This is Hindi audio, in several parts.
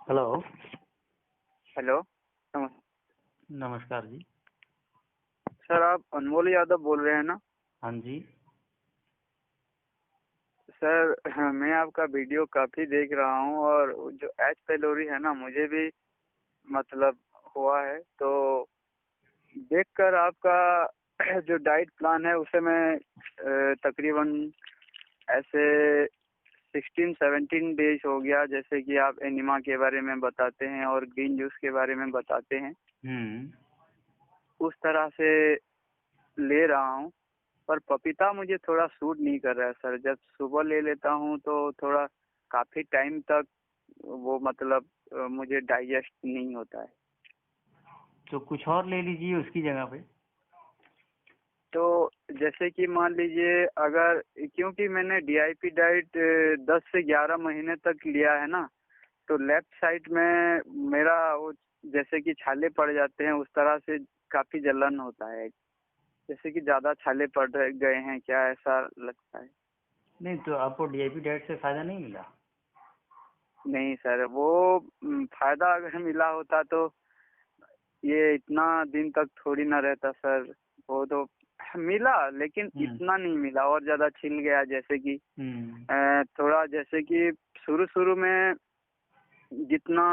हेलो। हेलो। नमस्कार नमस्कार जी। सर, आप अनमोल यादव बोल रहे हैं ना? हाँ जी। सर, मैं आपका वीडियो काफ़ी देख रहा हूँ और जो एच पेलोरी है ना, मुझे भी मतलब हुआ है। तो देखकर आपका जो डाइट प्लान है उसे मैं तकरीबन ऐसे 16-17 डेज हो गया। जैसे कि आप एनिमा के बारे में बताते हैं और ग्रीन जूस के बारे में बताते हैं, हम्म। उस तरह से ले रहा हूँ। पर पपीता मुझे थोड़ा सूट नहीं कर रहा है सर। जब सुबह ले लेता हूँ तो थोड़ा काफ़ी टाइम तक वो मतलब मुझे डाइजेस्ट नहीं होता है। तो कुछ और ले लीजिए उसकी जगह पे। तो जैसे कि मान लीजिए, अगर क्योंकि मैंने डीआईपी डाइट 10 से 11 महीने तक लिया है ना, तो लेफ्ट साइड में मेरा वो जैसे कि छाले पड़ जाते हैं, उस तरह से काफ़ी जलन होता है। जैसे कि ज़्यादा छाले पड़ गए हैं क्या, ऐसा लगता है। नहीं तो आपको डीआईपी डाइट से फायदा नहीं मिला? नहीं सर, वो फायदा अगर मिला होता तो ये इतना दिन तक थोड़ी ना रहता सर। वो तो मिला, लेकिन हम्म। इतना नहीं मिला, और ज्यादा छिल गया। जैसे कि हम्म। थोड़ा जैसे कि शुरू शुरू में जितना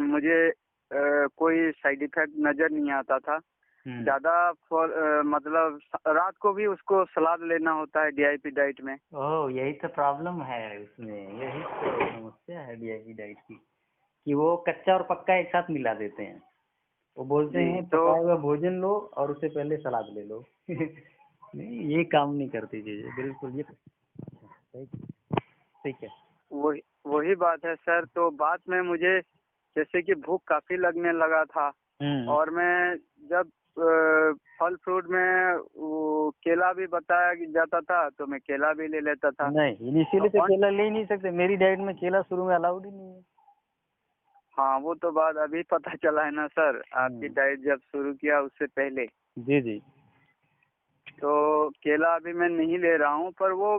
मुझे कोई साइड इफेक्ट नजर नहीं आता था, हम्म। ज्यादा मतलब रात को भी उसको सलाद लेना होता है डीआईपी डाइट में। ओह, यही तो प्रॉब्लम है उसमें, यही तो समस्या है डीआईपी डाइट की कि वो कच्चा और पक्का एक साथ मिला देते हैं। वो बोलते जी। हैं तो पकाया हुआ भोजन लो और उससे पहले सलाद ले लो। नहीं, ये काम नहीं करती चीजें बिल्कुल। ये ठीक ठीक है। वही वही बात है सर। तो बाद में मुझे जैसे कि भूख काफी लगने लगा था, हम्म। और मैं जब फल फ्रूट में वो केला भी बताया कि जाता था, तो मैं केला भी ले लेता था। नहीं, तो इनिशियली तो केला ले ही नहीं सकते। मेरी डाइट में केला शुरू में अलाउड ही नहीं है। हाँ, वो तो बात अभी पता चला है ना सर, आपकी हम्म। डाइट जब शुरू किया उससे पहले। जी जी। तो केला अभी मैं नहीं ले रहा हूँ, पर वो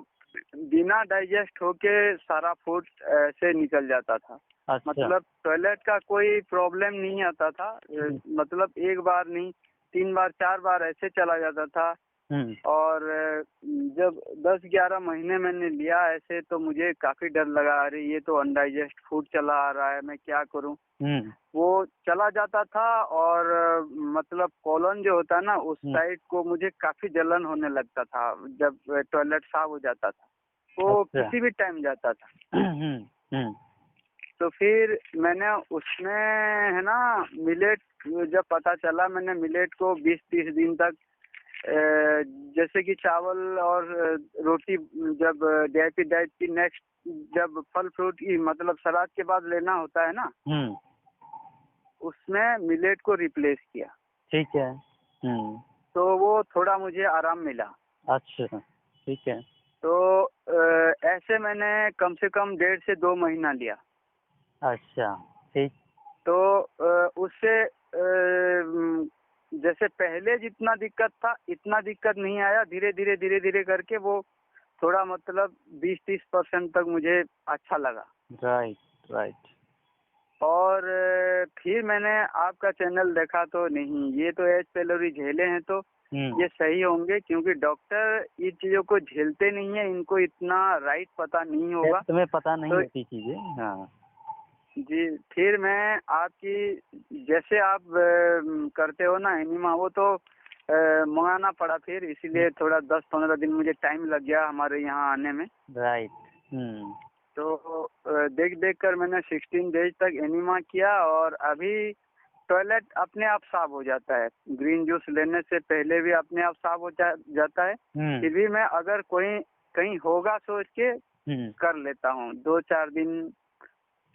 बिना डाइजेस्ट होके सारा फूड ऐसे निकल जाता था। अच्छा। मतलब टॉयलेट का कोई प्रॉब्लम नहीं आता था। मतलब एक बार नहीं, 3 बार 4 बार ऐसे चला जाता था। हम्म। और जब 10-11 महीने मैंने लिया ऐसे, तो मुझे काफी डर लगा, अरे ये तो अनडाइजेस्ट फूड चला आ रहा है, मैं क्या करूं। हम्म। वो चला जाता था, और मतलब कॉलन जो होता है ना, उस हम्म। साइड को मुझे काफी जलन होने लगता था जब टॉयलेट साफ हो जाता था। वो अच्छा। किसी भी टाइम जाता था। हम्म। हम्म। तो फिर मैंने उसमें है ना, मिलेट, जब पता चला, मैंने मिलेट को 20-30 दिन तक अ, जैसे कि चावल और रोटी, जब डीआईपी डाइट की नेक्स्ट, जब फल फ्रूट की मतलब सलाद के बाद लेना होता है ना, हम्म। उसमें मिलेट को रिप्लेस किया। ठीक है। हम्म। तो वो थोड़ा मुझे आराम मिला। अच्छा। ठीक है। तो ऐसे मैंने कम से कम 1.5 से 2 महीना लिया। अच्छा। ठीक। तो उससे जैसे पहले जितना दिक्कत था इतना दिक्कत नहीं आया। धीरे धीरे करके वो थोड़ा मतलब 20-30% तक मुझे अच्छा लगा। Right right. और फिर मैंने आपका चैनल देखा, तो नहीं, ये तो एच पेलोरी झेले हैं तो हम्म। ये सही होंगे, क्योंकि डॉक्टर इन चीजों को झेलते नहीं है, इनको इतना राइट पता नहीं होगा। तुम्हें पता नहीं तो होती चीजें। हाँ। जी, फिर मैं आपकी, जैसे आप करते हो ना एनिमा, वो तो मंगाना पड़ा फिर, इसीलिए थोड़ा 10-15 दिन मुझे टाइम लग गया हमारे यहाँ आने में। राइट। हम्म। तो देख देख कर मैंने 16 डेज तक एनिमा किया, और अभी टॉयलेट अपने आप साफ हो जाता है। ग्रीन जूस लेने से पहले भी अपने आप साफ हो जाता है। हम्म। फिर भी मैं अगर कोई कहीं होगा सोच के हम्म। कर लेता हूँ 2-4 दिन,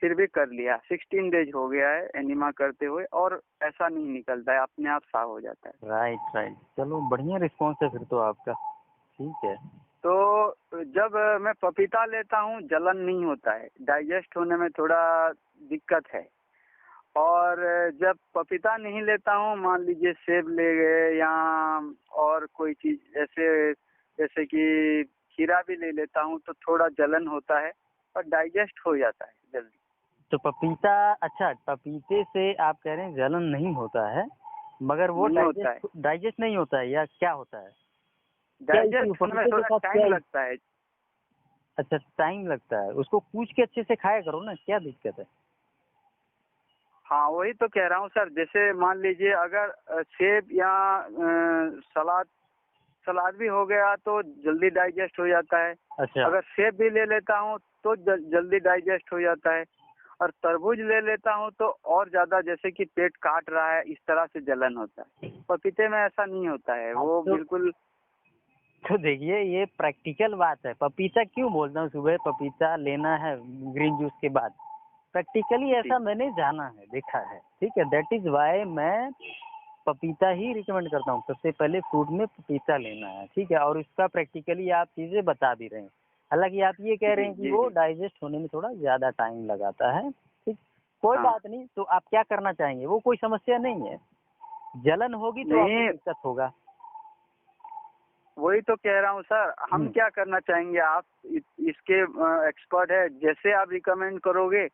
फिर भी कर लिया। 16 डेज हो गया है एनिमा करते हुए, और ऐसा नहीं निकलता है, अपने आप साफ हो जाता है। Right right. चलो, बढ़िया रिस्पॉन्स है फिर तो आपका। ठीक है। तो जब मैं पपीता लेता हूँ जलन नहीं होता है, डाइजेस्ट होने में थोड़ा दिक्कत है। और जब पपीता नहीं लेता हूँ, मान लीजिए सेब ले गए या और कोई चीज ऐसे, जैसे कि खीरा भी ले लेता हूँ, तो थोड़ा जलन होता है, और डाइजेस्ट हो जाता है जल्दी। तो पपीता, अच्छा पपीते से आप कह रहे हैं जलन नहीं होता है, मगर वो नहीं होता है, डाइजेस्ट नहीं होता है या क्या होता है? क्या डाइजेस्ट इशू होने में पपीते के थोड़ा साथ टाइम लगता है। अच्छा टाइम लगता है, उसको कूच के अच्छे से खाया करो ना, क्या दिक्कत है? हाँ वही तो कह रहा हूँ सर, जैसे मान लीजिए अगर सेब या सलाद सलाद भी हो गया तो जल्दी डाइजेस्ट हो जाता है। अच्छा अगर सेब भी ले लेता हूँ तो जल्दी डाइजेस्ट हो जाता है, और तरबूज ले लेता हूँ तो और ज्यादा, जैसे कि पेट काट रहा है इस तरह से जलन होता है। पपीते में ऐसा नहीं होता है, वो बिल्कुल। तो देखिए ये प्रैक्टिकल बात है, पपीता क्यों बोलता हूँ सुबह पपीता लेना है ग्रीन जूस के बाद, प्रैक्टिकली ऐसा मैंने जाना है, देखा है, ठीक है, दैट इज वाई मैं पपीता ही रिकमेंड करता हूँ। सबसे पहले फ्रूट में पपीता लेना है, ठीक है, और इसका प्रैक्टिकली आप चीजें बता भी रहे हैं। हालांकि आप ये कह रहे हैं कि वो डाइजेस्ट होने में थोड़ा ज्यादा टाइम लगाता है, ठीक, कोई बात नहीं। तो आप क्या करना चाहेंगे? वो कोई समस्या नहीं है, जलन होगी तो आपको दिक्कत होगा। वही तो कह रहा हूँ सर, हम क्या करना चाहेंगे, आप इसके एक्सपर्ट है, जैसे आप रिकमेंड करोगे,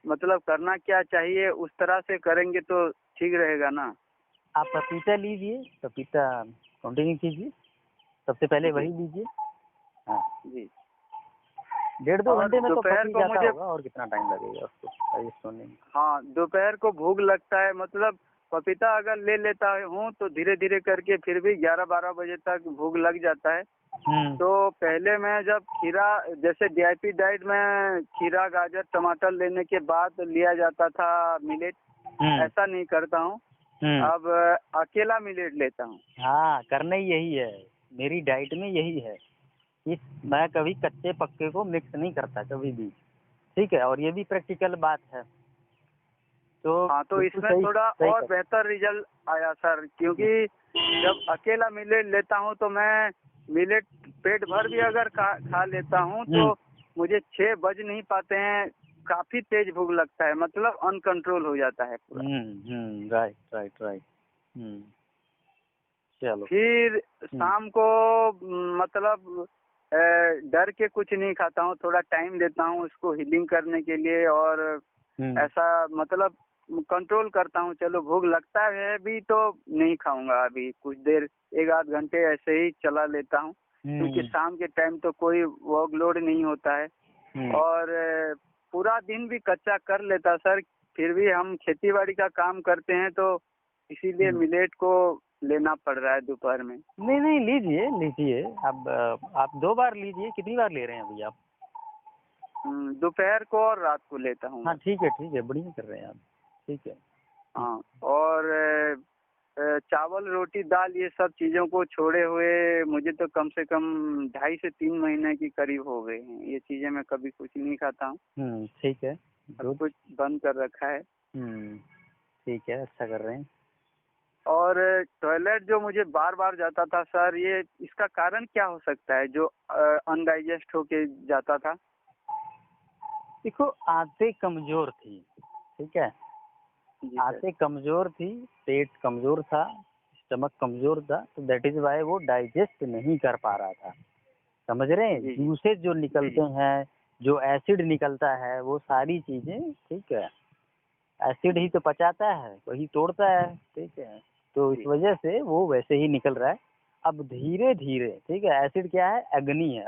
मतलब करना क्या चाहिए उस तरह से करेंगे तो ठीक रहेगा ना। आप पपीता लीजिए, पपीता कंटिन्यू कीजिए, सबसे पहले वही लीजिए। हाँ जी, 1.5-2 घंटे में तो दोपहर को मुझे होगा, और कितना टाइम लगेगा उसको डाइजेस्ट होने में? हाँ दोपहर को भूख लगता है, मतलब पपीता अगर ले लेता हूँ तो धीरे धीरे करके फिर भी 11-12 बजे तक भूख लग जाता है। तो पहले मैं जब खीरा, जैसे डीआईपी डाइट में खीरा गाजर टमाटर लेने के बाद लिया जाता था मिलेट, ऐसा नहीं करता हूँ, अब अकेला मिलेट लेता हूँ। हाँ करना ही यही है, मेरी डाइट में यही है कि मैं कभी कच्चे पक्के को मिक्स नहीं करता कभी भी, ठीक है, और ये भी प्रैक्टिकल बात है। तो हाँ तो इसमें थोड़ा और बेहतर रिजल्ट आया सर, क्योंकि जब अकेला मिलेट लेता हूँ तो मैं मिलेट पेट भर भी अगर खा लेता हूँ तो मुझे 6 बज नहीं पाते हैं, काफी तेज भूख लगता है, मतलब अनकंट्रोल हो जाता है पूरा। राइट। चलो फिर शाम को मतलब डर के कुछ नहीं खाता हूँ, थोड़ा टाइम देता हूँ उसको हीलिंग करने के लिए, और ऐसा मतलब कंट्रोल करता हूँ, चलो भूख लगता है भी तो नहीं खाऊंगा, अभी कुछ देर 1-8 घंटे ऐसे ही चला लेता हूँ, क्योंकि शाम के टाइम तो कोई वर्कलोड नहीं होता है, और पूरा दिन भी कच्चा कर लेता सर, फिर भी हम खेती बाड़ी का काम करते हैं तो इसीलिए मिलेट को लेना पड़ रहा है दोपहर में। नहीं लीजिए आप 2 बार लीजिए, कितनी बार ले रहे हैं अभी आप? दोपहर को और रात को लेता हूँ। हाँ ठीक है, बढ़िया कर रहे हैं आप, ठीक है। हाँ, और चावल रोटी दाल ये सब चीजों को छोड़े हुए मुझे तो कम से कम 2.5 से 3 महीने की करीब हो गए हैं, ये चीजें मैं कभी कुछ नहीं खाता हूँ। ठीक है, सब कुछ बंद कर रखा है। ठीक है, अच्छा कर रहे हैं। और टॉयलेट जो मुझे बार बार जाता था सर, ये इसका कारण क्या हो सकता है जो अनडाइजेस्ट होके जाता था? देखो आंतें कमजोर थी, ठीक है, आंतें कमजोर थी, पेट कमजोर था, स्टमक कमजोर था, तो दैट इज वाई वो डाइजेस्ट नहीं कर पा रहा था, समझ रहे हैं? जूसेज जो निकलते हैं, जो एसिड निकलता है, वो सारी चीजें, ठीक है, एसिड ही तो पचाता है, वही तोड़ता है, ठीक है, तो इस वजह से वो वैसे ही निकल रहा है। अब धीरे धीरे, ठीक है, एसिड क्या है? अग्नि है,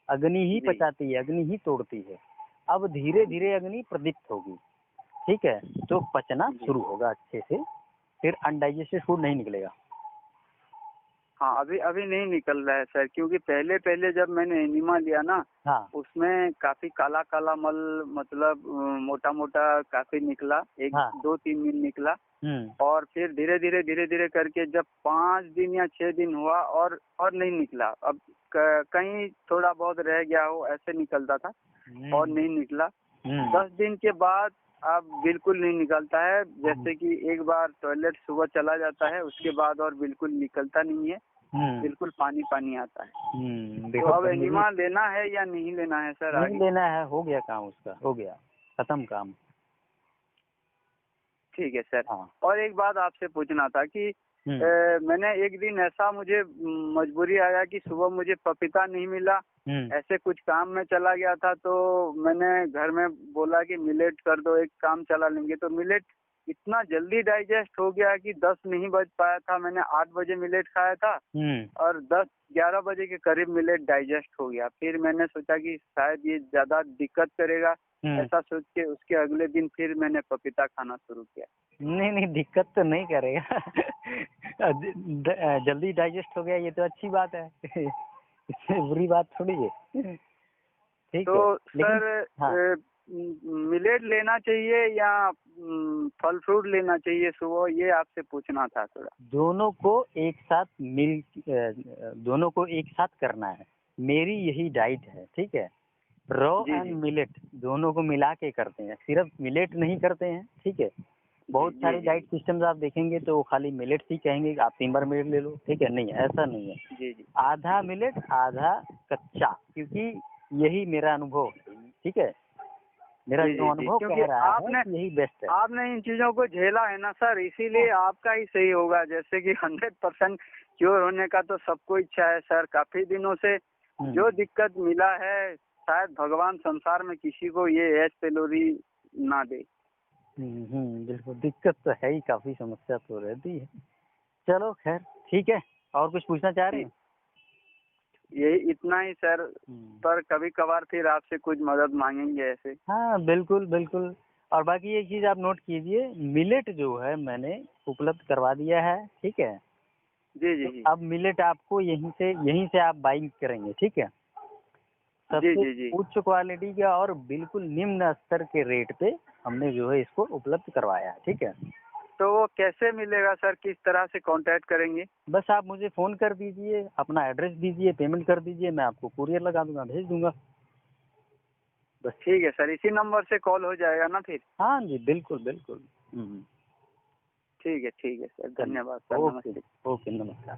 अग्नि ही पचाती है, अग्नि ही तोड़ती है। अब धीरे धीरे अग्नि प्रदीप्त होगी, ठीक है, तो पचना शुरू होगा अच्छे से, फिर अनडाइजेस्टेड फूड नहीं निकलेगा। हाँ अभी नहीं निकल रहा है सर, क्योंकि पहले जब मैंने एनिमा लिया ना, उसमें काफी काला काला मल, मतलब मोटा मोटा काफी निकला, 1-2-3 दिन निकला, और फिर धीरे धीरे करके जब 5 दिन या 6 दिन हुआ और नहीं निकला, अब कहीं थोड़ा बहुत रह गया हो ऐसे निकलता था, और नहीं निकला। 10 दिन के बाद अब बिल्कुल नहीं निकलता है, जैसे कि एक बार टॉयलेट सुबह चला जाता है उसके बाद और बिल्कुल निकलता नहीं है, बिल्कुल पानी पानी आता है। तो अब एनिमा लेना है या नहीं लेना है सर? नहीं लेना है, हो गया काम उसका, हो गया, खत्म काम। ठीक है सर। और एक बात आपसे पूछना था कि मैंने एक दिन ऐसा मुझे मजबूरी आया कि सुबह मुझे पपीता नहीं मिला, ऐसे कुछ काम में चला गया था, तो मैंने घर में बोला कि मिलेट कर दो, एक काम चला लेंगे। तो मिलेट इतना जल्दी डाइजेस्ट हो गया कि 10 नहीं बज पाया था, मैंने 8 बजे मिलेट खाया था और 10-11 बजे के करीब मिलेट डाइजेस्ट हो गया। फिर मैंने सोचा कि शायद ये ज्यादा दिक्कत करेगा, ऐसा सोच के उसके अगले दिन फिर मैंने पपीता खाना शुरू किया। नहीं नहीं, दिक्कत तो नहीं करेगा। जल्दी डाइजेस्ट हो गया ये तो अच्छी बात है। इससे बुरी बात थोड़ी है। ठीक तो है, सर हाँ। मिलेट लेना चाहिए या फल फ्रूट लेना चाहिए सुबह, ये आपसे पूछना था थोड़ा। दोनों को एक साथ दोनों को एक साथ करना है, मेरी यही डाइट है। ठीक है, रॉ जी एंड जी मिलेट दोनों को मिला के करते हैं, सिर्फ मिलेट नहीं करते हैं। ठीक है, बहुत जी सारे जी डाइट सिस्टम्स आप देखेंगे तो वो खाली मिलेट ही कहेंगे कि आप 3 बार मिलेट ले लो। ठीक है, नहीं ऐसा नहीं है, जी जी आधा मिलेट आधा कच्चा, क्योंकि यही मेरा अनुभव है। ठीक है, मेरा जी जो जी जी, अनुभव क्योंकि कह रहा है आपने यही बेस्ट है। आपने इन चीजों को झेला है ना सर, इसीलिए आपका ही सही होगा। जैसे कि 100% क्योर होने का तो सबको इच्छा है सर, काफी दिनों से जो दिक्कत मिला है, शायद भगवान संसार में किसी को ये एच पेलोरी ना दे। बिल्कुल, दिक्कत तो है ही, काफी समस्या तो रहती है। चलो खैर ठीक है, और कुछ पूछना चाह रहे हैं? यही इतना ही सर, पर कभी कभार फिर आपसे कुछ मदद मांगेंगे ऐसे। हाँ बिल्कुल बिल्कुल। और बाकी एक चीज आप नोट कीजिए, मिलेट जो है मैंने उपलब्ध करवा दिया है। ठीक है, जी जी तो जी अब मिलेट आपको यहीं से आप बाइंग करेंगे। ठीक है, जी सबसे जी जी। उच्च क्वालिटी का और बिल्कुल निम्न स्तर के रेट पे हमने जो है इसको उपलब्ध करवाया है। ठीक है, तो वो कैसे मिलेगा सर, किस तरह से कांटेक्ट करेंगे? बस आप मुझे फोन कर दीजिए, अपना एड्रेस दीजिए, पेमेंट कर दीजिए, मैं आपको कुरियर लगा दूंगा, भेज दूंगा। बस ठीक है सर, इसी नंबर से कॉल हो जाएगा ना फिर? हाँ जी, बिल्कुल बिल्कुल। ठीक है सर, धन्यवाद सर, ओके नमस्ते। ओके, नमस्कार।